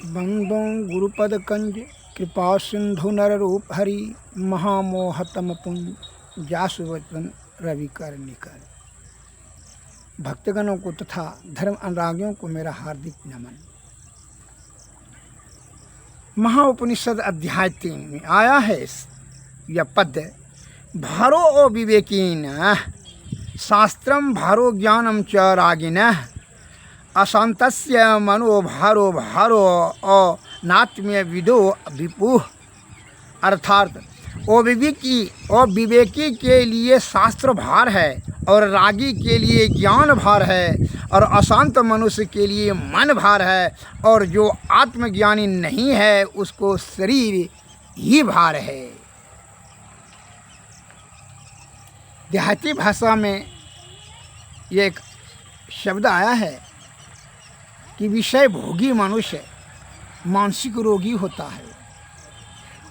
बंदो गुरुपद कंज कृपा सिंधु नर रूप हरि महामोहतम पुंज जासुवचन रवि कर निकर। भक्तगणों को तथा धर्म अनुरागियों को मेरा हार्दिक नमन। महाउपनिषद अध्याय 3 में आया है यह पद, भारो ओ विवेकीन शास्त्रम भारो ज्ञानम च रागिन अशांतस्य मनो भारो भारो ओ नात्म्य विदो विपुह। अर्थात ओ विवेकी के लिए शास्त्र भार है और रागी के लिए ज्ञान भार है और अशांत मनुष्य के लिए मन भार है और जो आत्मज्ञानी नहीं है उसको शरीर ही भार है। देहाती भाषा में ये एक शब्द आया है कि विषय भोगी मनुष्य मानसिक रोगी होता है।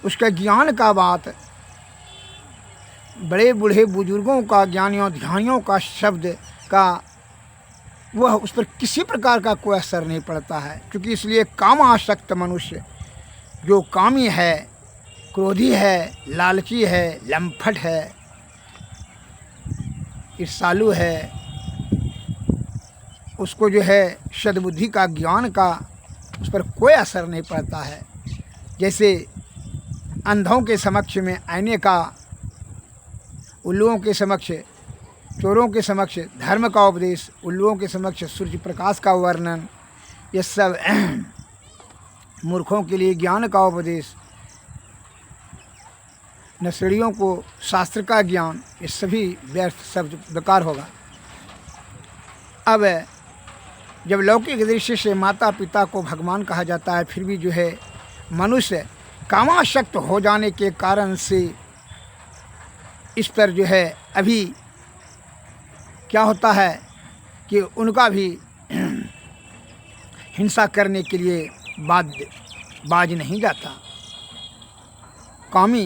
उसका ज्ञान का बात बड़े बूढ़े बुजुर्गों का, ज्ञानियों ध्यानियों का शब्द का वह उस पर किसी प्रकार का कोई असर नहीं पड़ता है, क्योंकि इसलिए कामासक्त मनुष्य जो कामी है, क्रोधी है, लालची है, लंपट है, ईर्ष्यालु है, उसको जो है सद्बुद्धि का, ज्ञान का उस पर कोई असर नहीं पड़ता है। जैसे अंधों के समक्ष में आईने का, उल्लुओं के समक्ष, चोरों के समक्ष धर्म का उपदेश, उल्लुओं के समक्ष सूर्य प्रकाश का वर्णन, ये सब मूर्खों के लिए ज्ञान का उपदेश, नशेड़ियों को शास्त्र का ज्ञान, ये सभी व्यर्थ शब्द बेकार होगा। अब जब लौकिक दृष्टि से माता पिता को भगवान कहा जाता है, फिर भी जो है मनुष्य कामासक्त हो जाने के कारण से इस पर जो है अभी क्या होता है कि उनका भी हिंसा करने के लिए बाज नहीं जाता। कामी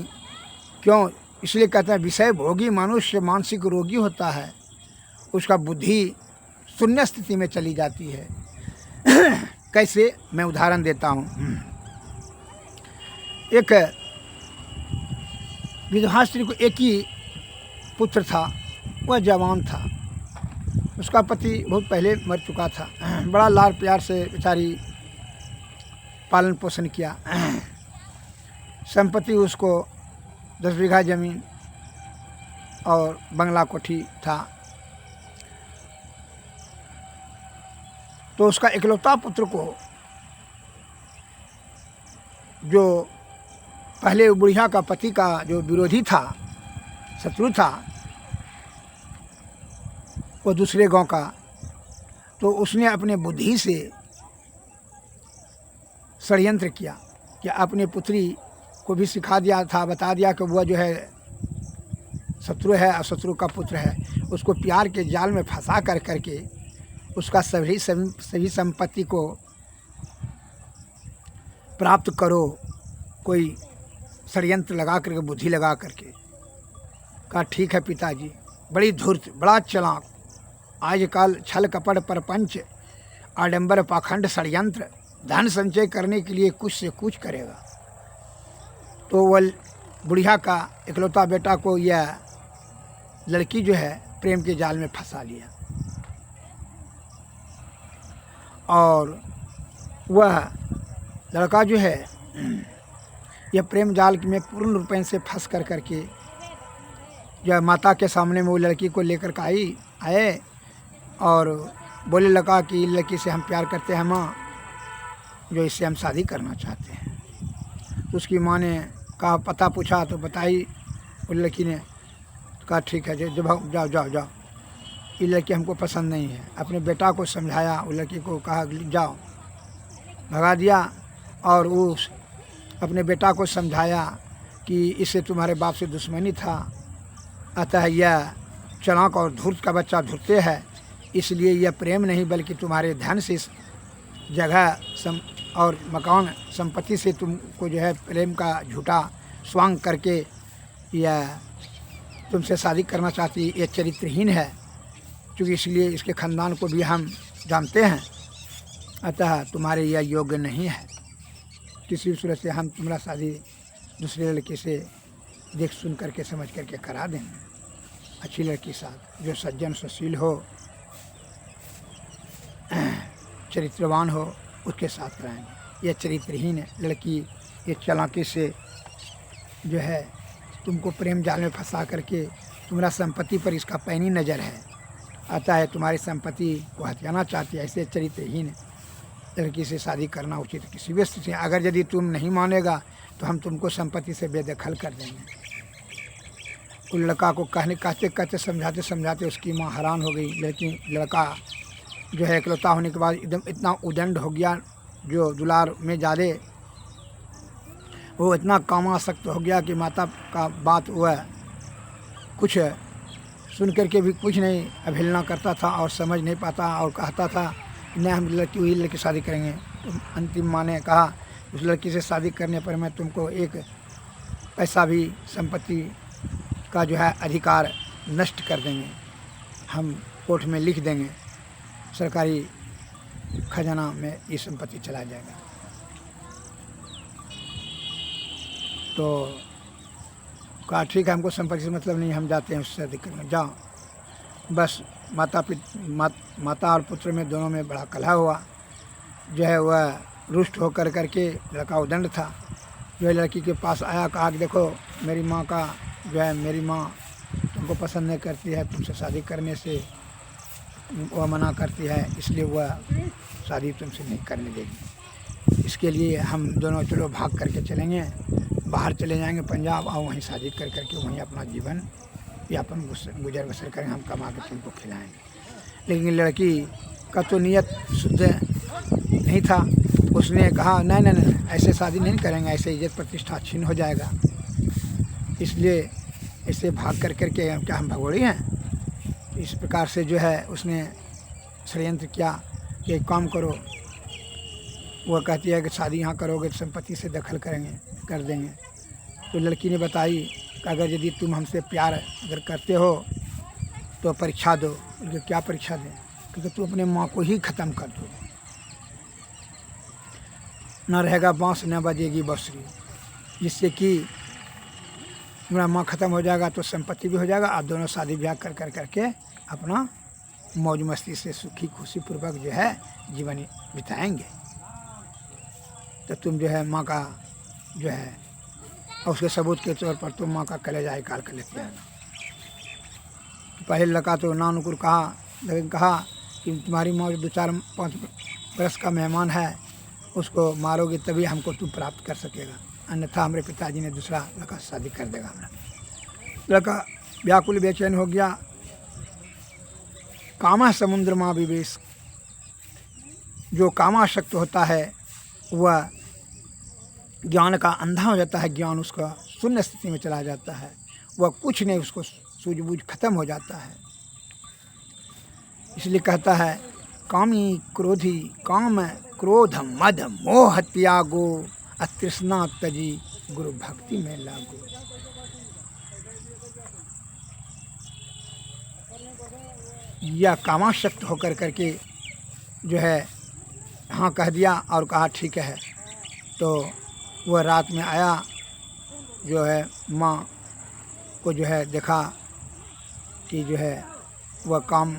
क्यों? इसलिए कहते हैं विषय भोगी मनुष्य मानसिक रोगी होता है, उसका बुद्धि शून्य स्थिति में चली जाती है। कैसे? मैं उदाहरण देता हूँ। एक विधवा स्त्री को एक ही पुत्र था, वह जवान था, उसका पति बहुत पहले मर चुका था। बड़ा लाड़ प्यार से बेचारी पालन पोषण किया। संपत्ति उसको 10 बीघा जमीन और बंगला कोठी था। तो उसका इकलौता पुत्र को, जो पहले बुढ़िया का पति का जो विरोधी था, शत्रु था, वो दूसरे गांव का, तो उसने अपने बुद्धि से षड्यंत्र किया कि अपने पुत्री को भी सिखा दिया था, बता दिया कि वह जो है शत्रु है और शत्रु का पुत्र है, उसको प्यार के जाल में फंसा कर करके उसका सभी संपत्ति को प्राप्त करो, कोई षड्यंत्र लगा करके, बुद्धि लगा करके। कहा ठीक है पिताजी। बड़ी धूर्त, बड़ा चालाक, आजकल छल कपट परपंच आडंबर पाखंड षड्यंत्र धन संचय करने के लिए कुछ से कुछ करेगा। तो वह बुढ़िया का इकलौता बेटा को यह लड़की जो है प्रेम के जाल में फंसा लिया और वह लड़का जो है यह प्रेम जाल में पूर्ण रूपेण से फंस कर करके जब माता के सामने में वो लड़की को लेकर के आए और बोले लगा कि लड़की से हम प्यार करते हैं माँ, जो इससे हम शादी करना चाहते हैं। तो उसकी माँ ने कहा, पता पूछा तो बताई। वो लड़की ने कहा ठीक है, जब जाओ जाओ जाओ, ये लड़की हमको पसंद नहीं है। अपने बेटा को समझाया, वो लड़की को कहा जाओ, भगा दिया। और उस अपने बेटा को समझाया कि इससे तुम्हारे बाप से दुश्मनी था, अतः यह चालाक और धूर्त का बच्चा धूर्ते है, इसलिए यह प्रेम नहीं बल्कि तुम्हारे धन से, जगह और मकान संपत्ति से तुमको जो है प्रेम का झूठा स्वांग करके यह तुमसे शादी करना चाहती। यह चरित्रहीन है, क्योंकि इसलिए इसके खानदान को भी हम जानते हैं, अतः तुम्हारे यह योग्य नहीं है। किसी भी सूरत से हम तुम्हारा शादी दूसरे लड़के से देख सुन करके समझ करके करा देंगे, अच्छी लड़की साथ जो सज्जन सुशील हो, चरित्रवान हो, उसके साथ कराएंगे। यह चरित्रहीन लड़की ये चालाकी से जो है तुमको प्रेम जाल में फंसा करके तुम्हारा संपत्ति पर इसका पैनी नज़र है, आता है तुम्हारी संपत्ति को हथियाना चाहती है। ऐसे चरित्रहीन लड़की से शादी करना उचित किसी भी स्थिति। अगर यदि तुम नहीं मानेगा तो हम तुमको संपत्ति से बेदखल कर देंगे। उस लड़का को कहते कहते समझाते समझाते उसकी माँ हैरान हो गई। लेकिन लड़का जो है इकलौता होने के बाद एकदम इतना उदंड हो गया, जो दुलार में ज़्यादा वो इतना कामासक्त हो गया कि माता का बात वह कुछ सुन करके भी कुछ नहीं अवहेलना करता था और समझ नहीं पाता और कहता था नहीं हम लड़की वही लड़की शादी करेंगे। तो अंतिम माँ ने कहा उस लड़की से शादी करने पर मैं तुमको एक पैसा भी संपत्ति का जो है अधिकार नष्ट कर देंगे, हम कोर्ट में लिख देंगे, सरकारी खजाना में ये संपत्ति चला जाएगा। तो कहा ठीक है, हमको संपत्ति से मतलब नहीं, हम जाते हैं उससे शादी करेंगे, जाओ। बस माता और पुत्र में दोनों में बड़ा कलह हुआ। जो है वह रुष्ट होकर करके लड़का उदंड था, जो है लड़की के पास आया, कहा कि देखो मेरी माँ का जो है मेरी माँ तुमको पसंद नहीं करती है, तुमसे शादी करने से वह मना करती है, इसलिए वह शादी तुमसे नहीं करने देगी। इसके लिए हम दोनों चलो भाग करके चलेंगे, बाहर चले जाएंगे पंजाब और वहीं शादी कर करके वहीं अपना जीवन यापन गुजर बसर करेंगे, हम कमा के तुमको खिलाएंगे। लेकिन लड़की का तो नियत शुद्ध नहीं था। उसने कहा नहीं नहीं नहीं, ऐसे शादी नहीं करेंगे, ऐसे इज्जत प्रतिष्ठा छीन हो जाएगा, इसलिए ऐसे भाग कर करके क्या हम भगोड़ी हैं। इस प्रकार से जो है उसने षड्यंत्र किया कि एक काम करो, वह कहती है कि शादी यहाँ करोगे तो संपत्ति से दखल कर देंगे। तो लड़की ने बताई कि अगर यदि तुम हमसे प्यार अगर करते हो तो परीक्षा दो। उनके क्या परीक्षा दें? क्योंकि तू अपने माँ को ही ख़त्म कर दो, न रहेगा बाँस न बजेगी बाँसुरी, जिससे कि मेरा माँ ख़त्म हो जाएगा तो संपत्ति भी हो जाएगा, आप दोनों शादी ब्याह कर करके अपना मौज मस्ती से सुखी खुशी पूर्वक जो है जीवन बिताएंगे। तो तुम जो है माँ का जो है और उसके सबूत के तौर पर तुम माँ का कलेजा निकाल कर लेते हैं। पहले लड़का तो नानुकुर कहा, लेकिन कहा कि तुम्हारी माँ जो 2-4-5 बरस का मेहमान है उसको मारोगे तभी हमको तू प्राप्त कर सकेगा, अन्यथा हमारे पिताजी ने दूसरा लड़का शादी कर देगा हमारा। लड़का व्याकुल बेचैन हो गया। कामा समुद्र माँ विवेश, जो कामाशक्त होता है वह ज्ञान का अंधा हो जाता है, ज्ञान उसका शून्य स्थिति में चला जाता है, वह कुछ नहीं, उसको सूझबूझ खत्म हो जाता है। इसलिए कहता है कामी क्रोधी काम क्रोध मद मोह त्यागो, अतृष्णा तजी गुरु भक्ति में लागो। यह कामाशक्त होकर करके जो है हाँ कह दिया और कहा ठीक है। तो वह रात में आया, जो है माँ को जो है देखा कि जो है वह काम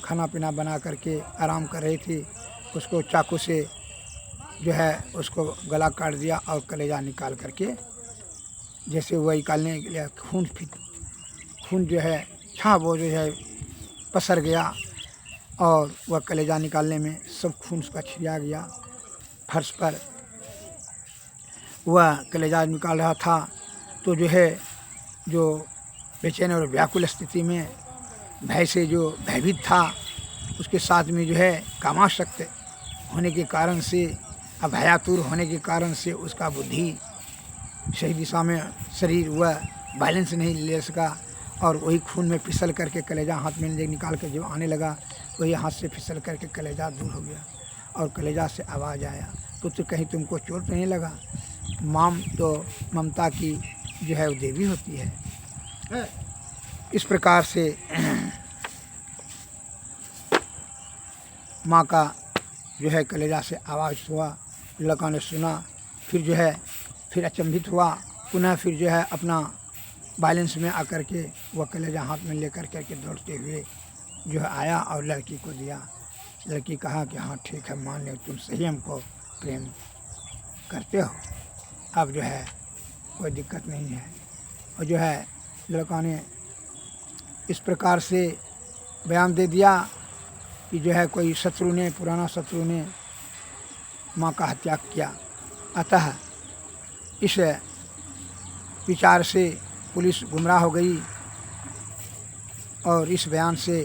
खाना पीना बना करके आराम कर रही थी, उसको चाकू से जो है उसको गला काट दिया और कलेजा निकाल करके, जैसे वह निकालने के लिए खून जो है वो जो है पसर गया और वह कलेजा निकालने में सब खून उसका छिया गया फर्श पर। वह कलेजा निकाल रहा था तो जो है जो बेचैन और व्याकुल स्थिति में भय से जो भयभीत था, उसके साथ में जो है कामाशक्त होने के कारण से, अभयातुर होने के कारण से उसका बुद्धि सही दिशा में, शरीर वह बैलेंस नहीं ले सका और वही खून में फिसल करके कलेजा हाथ में निकाल कर जब आने लगा वही हाथ से फिसल करके कलेजा दूर हो गया और कलेजा से आवाज़ आया तो कहीं तुमको चोट नहीं लगा? माम तो ममता की जो है वो देवी होती है। इस प्रकार से माँ का जो है कलेजा से आवाज़ हुआ। लड़का ने सुना फिर जो है फिर अचंभित हुआ, पुनः फिर जो है अपना बैलेंस में आकर के वह कलेजा हाथ में लेकर करके दौड़ते हुए जो है आया और लड़की को दिया। लड़की कहा कि हाँ ठीक है, मान लो तुम सही हमको प्रेम करते हो, अब जो है कोई दिक्कत नहीं है। और जो है लड़का ने इस प्रकार से बयान दे दिया कि जो है कोई शत्रु ने, पुराना शत्रु ने माँ का हत्या किया। अतः इस विचार से पुलिस गुमराह हो गई और इस बयान से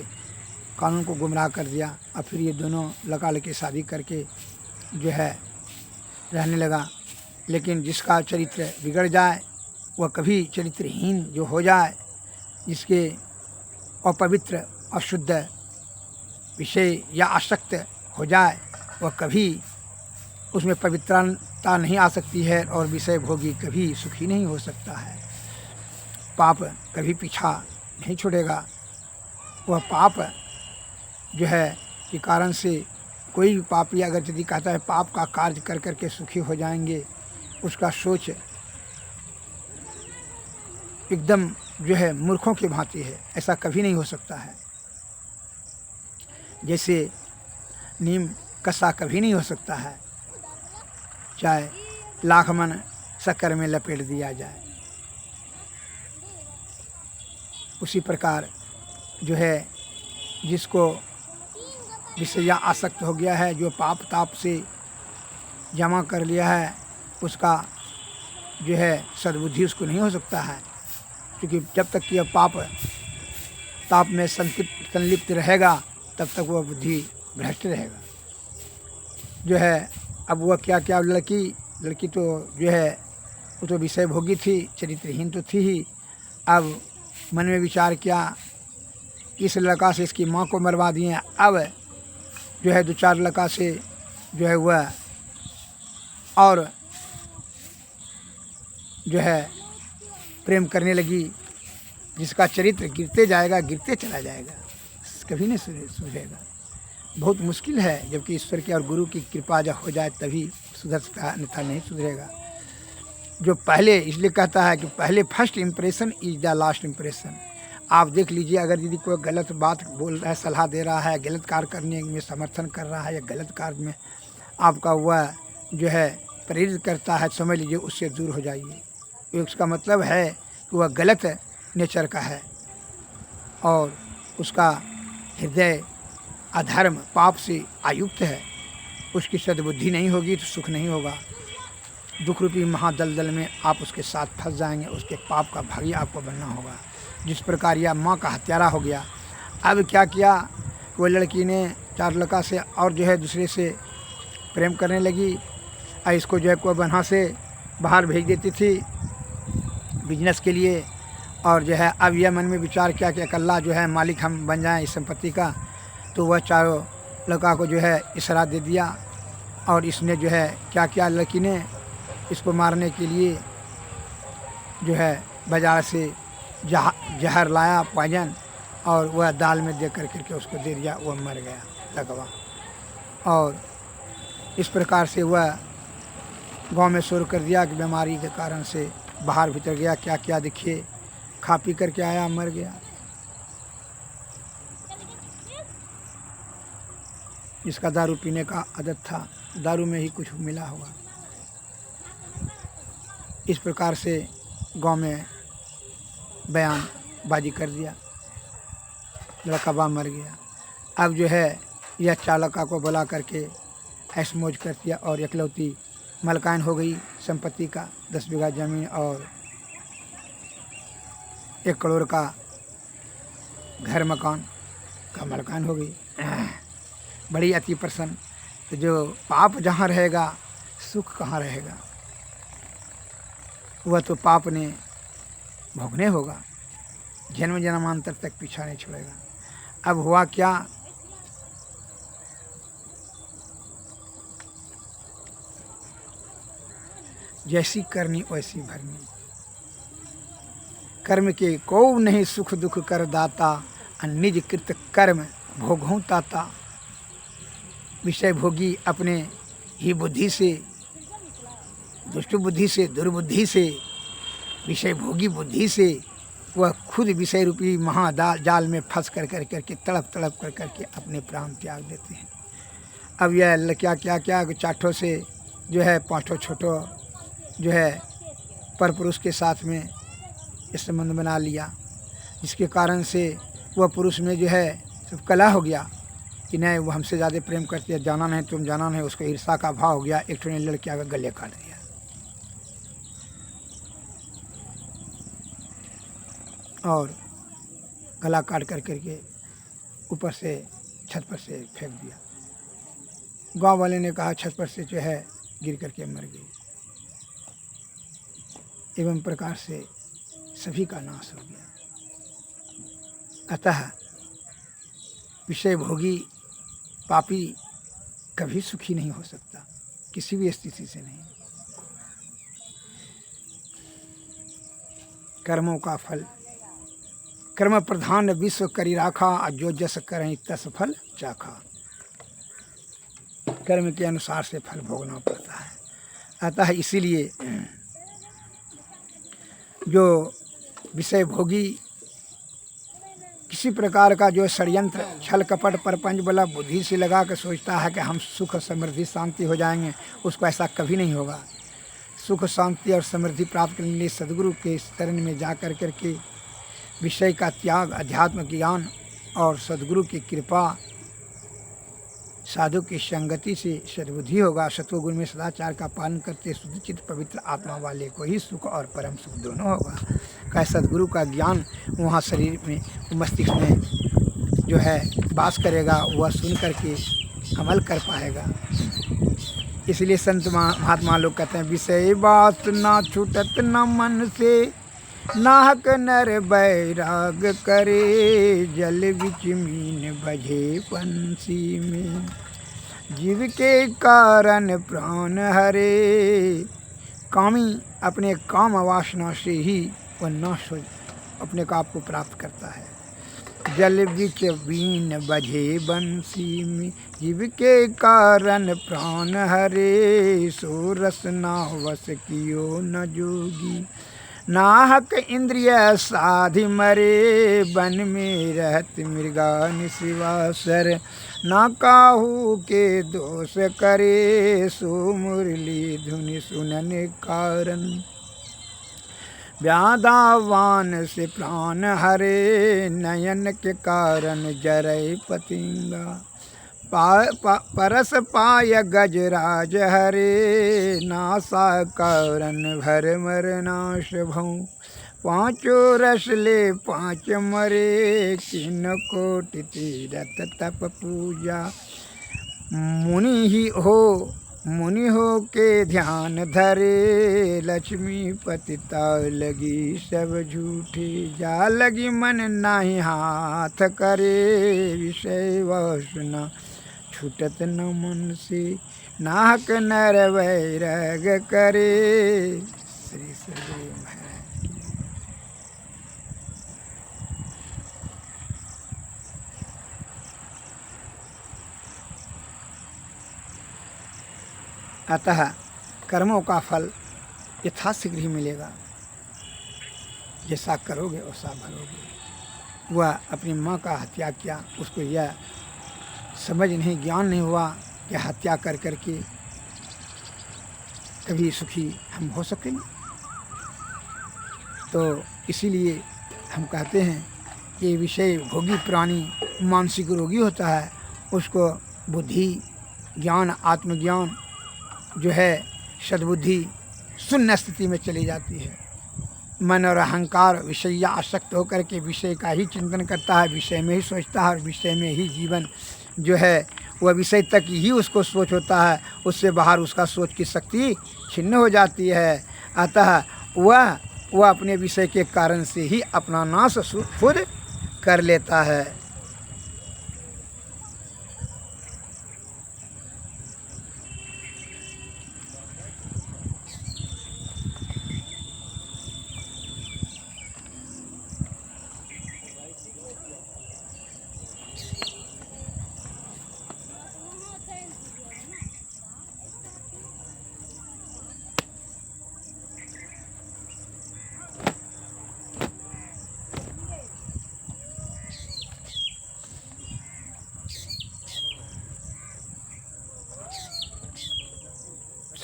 कानून को गुमराह कर दिया। और फिर ये दोनों लड़का लड़की शादी करके जो है रहने लगा। लेकिन जिसका चरित्र बिगड़ जाए, वह कभी चरित्रहीन जो हो जाए, जिसके अपवित्र अशुद्ध विषय या आसक्त हो जाए, वह कभी उसमें पवित्रता नहीं आ सकती है और विषय भोगी कभी सुखी नहीं हो सकता है। पाप कभी पीछा नहीं छोड़ेगा। वह पाप जो है के कारण से कोई भी पापी अगर यदि कहता है पाप का कार्य कर करके सुखी हो जाएंगे, उसका सोच एकदम जो है मूर्खों की भांति है। ऐसा कभी नहीं हो सकता है। जैसे नीम कसा कभी नहीं हो सकता है, चाहे लाख मन शक्कर में लपेट दिया जाए। उसी प्रकार जो है जिसको विषया आसक्त हो गया है, जो पाप ताप से जमा कर लिया है, उसका जो है सद्बुद्धि उसको नहीं हो सकता है। क्योंकि जब तक कि यह पाप ताप में संलिप्त रहेगा, तब तक वह बुद्धि भ्रष्ट रहेगा। जो है अब वह क्या क्या लड़की तो जो है वो तो विषय भोगी थी, चरित्रहीन तो थी ही। अब मन में विचार किया इस लड़का से इसकी माँ को मरवा दिए, अब जो है दो चार लड़का से जो है वह और जो है प्रेम करने लगी, जिसका चरित्र गिरते जाएगा, गिरते चला जाएगा, कभी नहीं सुधरेगा। बहुत मुश्किल है, जबकि ईश्वर की और गुरु की कृपा जब हो जाए तभी सुधर सकता है, अन्यथा नहीं सुधरेगा। जो पहले, इसलिए कहता है कि पहले first impression is the last impression. आप देख लीजिए, अगर यदि कोई गलत बात बोल रहा है, सलाह दे रहा है, गलत कार्य करने में समर्थन कर रहा है या गलत कार्य में आपका वह जो है प्रेरित करता है, समझ लीजिए उससे दूर हो जाइए। उसका मतलब है कि वह गलत नेचर का है और उसका हृदय अधर्म पाप से आयुक्त है। उसकी सद्बुद्धि नहीं होगी तो सुख नहीं होगा। दुख रूपी महादलदल में आप उसके साथ फंस जाएंगे, उसके पाप का भागी आपको बनना होगा। जिस प्रकार यह माँ का हत्यारा हो गया। अब क्या किया, वो लड़की ने चार लड़का से और जो है दूसरे से प्रेम करने लगी और इसको जो है कोई बन्हा से बाहर भेज देती थी बिजनेस के लिए। और जो है अब यह मन में विचार किया कि अकेला जो है मालिक हम बन जाएं इस संपत्ति का। तो वह चारों लड़का को जो है इशारा दे दिया और इसने जो है क्या किया, लड़की ने इसको मारने के लिए जो है बाज़ार से जहर लाया, पॉइजन, और वह दाल में दे करके उसको दे दिया। वह मर गया लकवा। और इस प्रकार से वह गांव में शोर कर दिया कि बीमारी के कारण से बाहर भीतर गया, क्या क्या देखिए, खा पी करके आया, मर गया। जिसका दारू पीने का आदत था, दारू में ही कुछ मिला होगा। इस प्रकार से गांव में बयान बाजी कर दिया, लड़का बा मर गया। अब जो है यह चालका को बुला करके ऐश मौज कर दिया और इकलौती मलकान हो गई संपत्ति का 10 बीघा ज़मीन और 1 करोड़ का घर मकान का मलकान हो गई। बड़ी अति प्रसन्न। तो जो पाप जहाँ रहेगा सुख कहाँ रहेगा, वह तो पाप ने भोगने होगा, जन्म जन्मांतर तक पीछा नहीं छोड़ेगा। अब हुआ क्या, जैसी करनी वैसी भरनी। कर्म के को नहीं सुख दुख कर दाता, निज कृत कर्म भोगों ताता। विषय भोगी अपने ही बुद्धि से दुष्ट बुद्धि से, दुर्बुद्धि से, विषय भोगी बुद्धि से वह खुद विषय रूपी महाजाल में फंस कर करके तड़प तड़प कर करके अपने प्राण त्याग देते हैं। अब यह क्या क्या क्या चाठों से जो है पाँचों छोटों जो है पर पुरुष के साथ में इस संबंध बना लिया, जिसके कारण से वह पुरुष में जो है सब कला हो गया कि नहीं वो हमसे ज़्यादा प्रेम करती है, जाना नहीं तुम जाना नहीं, उसको ईर्षा का भाव हो गया। एक ठो ने लड़कियाँ का गले काट दिया। और गला काट कर करके ऊपर से छत पर से फेंक दिया। गांव वाले ने कहा छत पर से जो है गिर करके मर गई। एवं प्रकार से सभी का नाश हो गया। अतः विषय भोगी पापी कभी सुखी नहीं हो सकता, किसी भी स्थिति से नहीं। कर्मों का फल कर्म प्रधान विश्व करी राखा, जो जस करें तस फल चाखा। कर्म के अनुसार से फल भोगना पड़ता है। अतः इसीलिए जो विषय भोगी किसी प्रकार का जो षड्यंत्र छल कपट परपंच बला बुद्धि से लगा कर सोचता है कि हम सुख समृद्धि शांति हो जाएंगे, उसको ऐसा कभी नहीं होगा। सुख शांति और समृद्धि प्राप्त करने के लिए सद्गुरु के शरण में जा कर करके विषय का त्याग, अध्यात्म ज्ञान और सद्गुरु की कृपा, साधु की संगति से सद्बुद्धि होगा। सत्वगुण में सदाचार का पालन करते शुद्ध चित्त पवित्र आत्मा वाले को ही सुख और परम सुख दोनों होगा। क्या सद्गुरु का ज्ञान वहाँ शरीर में मस्तिष्क में जो है वास करेगा, वह सुन करके अमल कर पाएगा। इसलिए संत महात्मा लोग कहते हैं विषय बात ना छूटत न मन से, नाहक नर बैराग करे, जल बिच मीन बझे पंछी में, जीव के कारण प्राण हरे। कामी अपने काम वासना से ही वह नाश हो अपने आप को प्राप्त करता है। जल बिच बीन बझे बंसी में, जीव के कारण प्राण हरे, सो रस ना वस कियो न जोगी, नाहक इंद्रिय साधि मरे, वन में रहत मृगा निशिवासर, ना काहू के दोष करे, सो मुरली धुनि सुनन कारण, व्याधावान से प्राण हरे, नयन के कारण जरय पतिंगा, परस पाय गजराज हरे, नासा कारण भर मर नाश भऊ, पाँचों रस ले पाँच मरे, किन कोटि तीरथ तप पूजा, मुनि हो के ध्यान धरे, लक्ष्मी पतिता लगी सब झूठे, जा लगी मन नाही हाथ करे, विषय वासना छूटत न मन से, नाहक नर वैराग करे। श्री सद्गुरु महाराज। अतः कर्मों का फल यथाशीघ्र ही मिलेगा। जैसा करोगे वैसा भरोगे। वह अपनी माँ का हत्या किया, उसको यह समझ नहीं, ज्ञान नहीं हुआ कि हत्या कर करके कभी सुखी हम हो सकेंगे। तो इसीलिए हम कहते हैं कि विषय भोगी प्राणी मानसिक रोगी होता है, उसको बुद्धि ज्ञान आत्मज्ञान जो है सद्बुद्धि शून्य स्थिति में चली जाती है। मन और अहंकार विषय आसक्त होकर के विषय का ही चिंतन करता है, विषय में ही सोचता है और विषय में ही जीवन जो है वह विषय तक ही उसको सोच होता है, उससे बाहर उसका सोच की शक्ति छिन्न हो जाती है। अतः वह अपने विषय के कारण से ही अपना नाश खुद कर लेता है।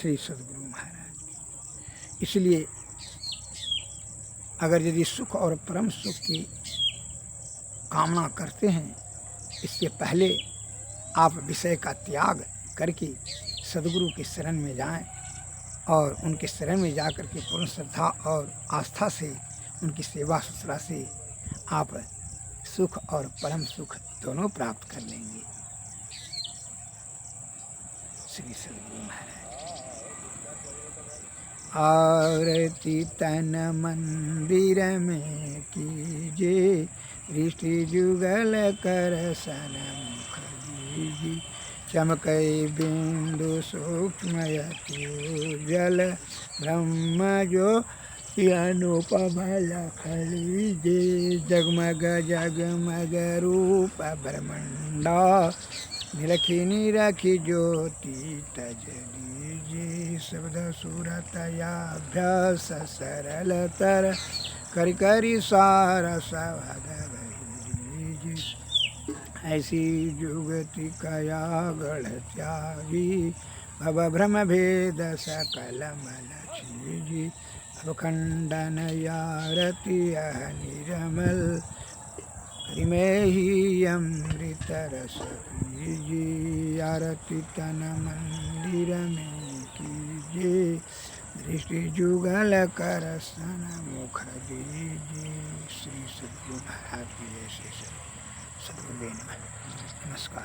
श्री सद्गुरु महाराज। इसलिए अगर यदि सुख और परम सुख की कामना करते हैं, इससे पहले आप विषय का त्याग करके सद्गुरु के शरण में जाएं और उनके शरण में जा कर के पूर्ण श्रद्धा और आस्था से उनकी सेवा शुश्रूषा से आप सुख और परम सुख दोनों प्राप्त कर लेंगे। श्री सद्गुरु महाराज। आरती तन मंदिर में कीजिए, दृष्टि जुगल कर सनमुख दीजिए। चमकई बिंदु सूक्ष्म अति उज्जवल, ब्रह्म जो अनुपम लख लीजिए। जगमग जगमग रूप ब्रह्मंडा, निरखी निरखी ज्योति तज दीजिए। शब्द सूरतयाभ्यास सरलतर, करि करि सार सवद दीजिए। ऐसी जुगति कया गढ़ त्यागी, भव भ्रम भेद सकल मल छीजी। अवखंडन यारति यह निरमल, में ही अमृत रस पीजिए। आरती तन मंदिर में कीजिए, दृष्टि जुगल कर सनमुख दीजिए। श्री सद्गुरु महाराज की जय। श्री सद्गुरुदेव नमः। नमस्कार।